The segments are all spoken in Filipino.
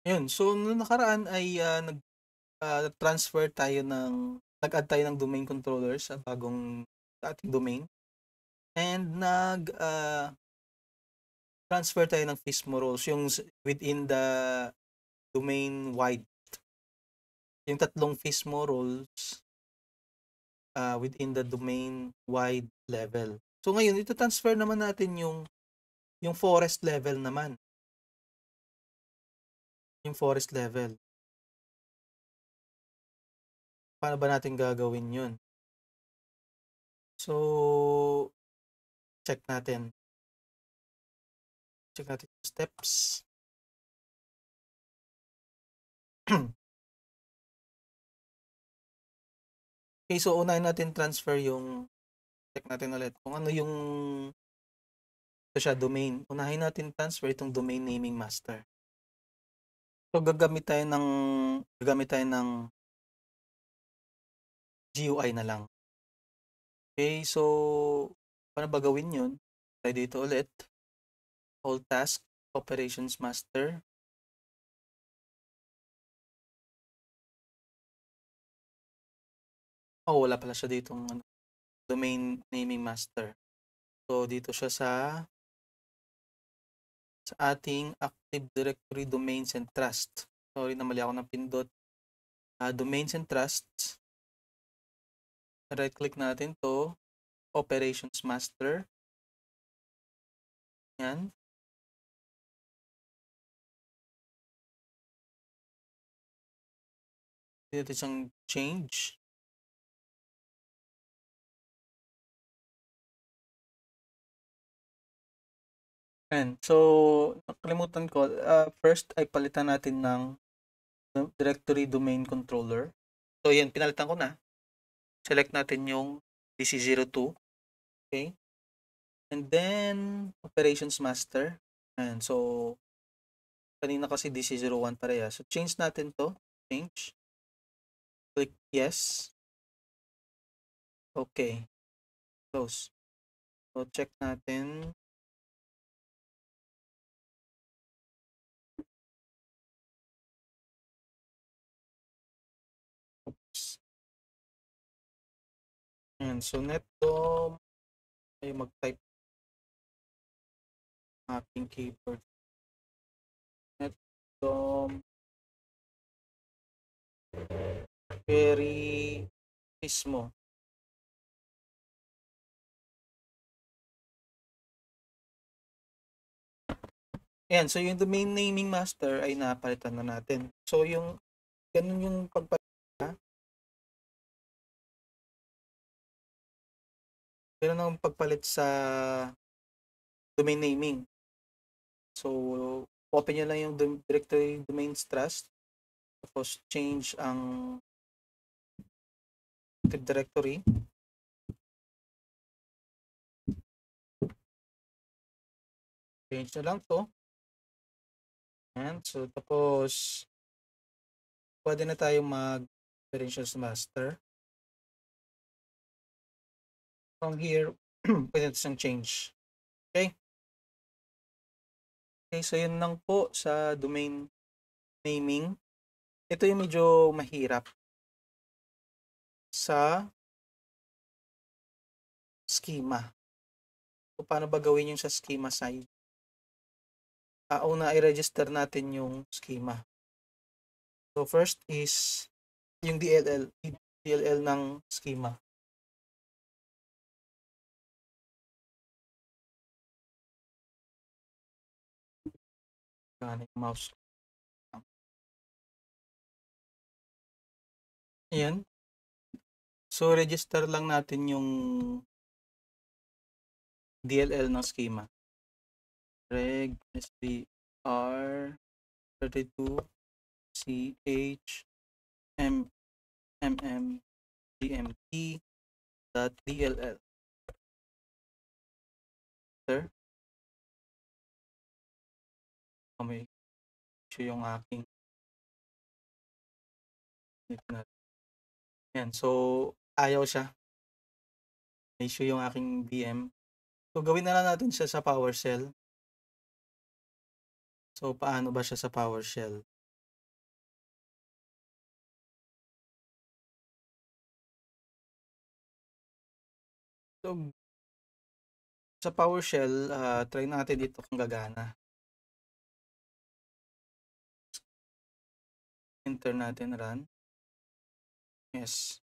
Ayun, so nung nakaraan ay, nag-transfer tayo nag-add tayo ng domain controller sa ating domain and transfer tayo ng FISMO roles yung within the domain wide. Yung tatlong FISMO roles within the domain wide level. So ngayon, ito-transfer naman natin yung forest level naman. Yung forest level. Paano ba natin gagawin yun? So, check natin. Check natin yung steps. Okay, so unahin natin transfer check natin ulit kung ano yung ito siya, domain. Unahin natin transfer itong domain naming master. So gagamit tayo ng GUI na lang. Okay, so paano ba gawin yun? Tayo dito ulit. All task, operations master. Oh, wala pala siya ditong domain naming master. So dito siya sa ating Active Directory Domains and Trust. Sorry na mali ako ng pindot. Domains and Trusts. Right click natin to, Operations Master. Yan. Dito siyang change. And so, nakalimutan ko, first ay palitan natin ng Directory Domain Controller. So, yan, pinalitan ko na. Select natin yung DC02. Okay. And then, Operations Master. And so, kanina kasi DC01 pareha. So, change natin to. Change. Click yes. Okay. Close. So, check natin. Oops. And so, netdom ay mag-type aking keyboard. Netdom very FISMO. Ayan, so yung domain naming master ay napalitan na natin. So yung ganun yung pagpalit sa domain naming. So open nyo lang yung directory domains trust, tapos change ang active directory. Change na lang to. And so tapos pwede na tayo operations master. From here, pwede na siyang change. Okay? Okay, so yun lang po sa domain naming. Ito yung medyo mahirap sa schema. So, paano ba gawin yung sa schema side? Una, i-register natin yung schema. So, first is yung DLL ng schema. Yung mouse. Ayan. So, register lang natin yung DLL ng schema. Reg SBR 32 CH GMP .dll. Sir, may issue yung aking yan. So, ayaw siya. May issue yung aking VM. So, gawin na lang natin siya sa PowerShell. So, paano ba siya sa PowerShell? So, sa PowerShell, try natin dito kung gagana. Enter natin run. Yes.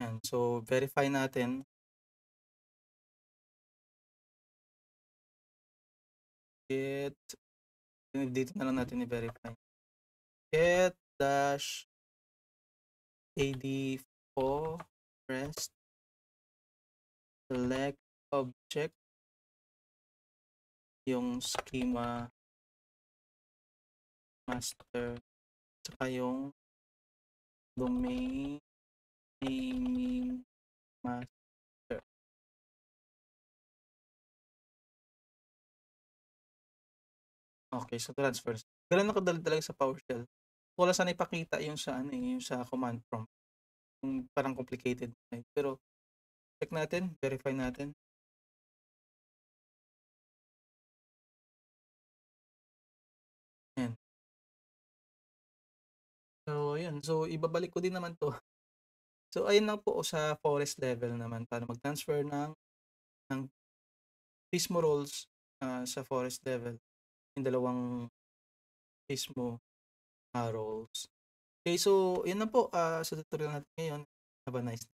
Yan. So, verify natin. Get, dito na lang natin i-verify. Get dash ad forest select object yung schema master saka yung domain naming master. Okay, so transfers. Ganun nakadali talaga sa PowerShell. Wala sana ipakita yung sa ano yung sa command prompt. Yung parang complicated. Pero check natin, verify natin. Yan. So, yun. So, ibabalik ko din naman to. So, ayun lang po sa forest level naman para mag-transfer ng Pismo roles sa forest level. Yung dalawang Pismo roles. Okay, so yun na po sa tutorial natin ngayon. Have a nice day.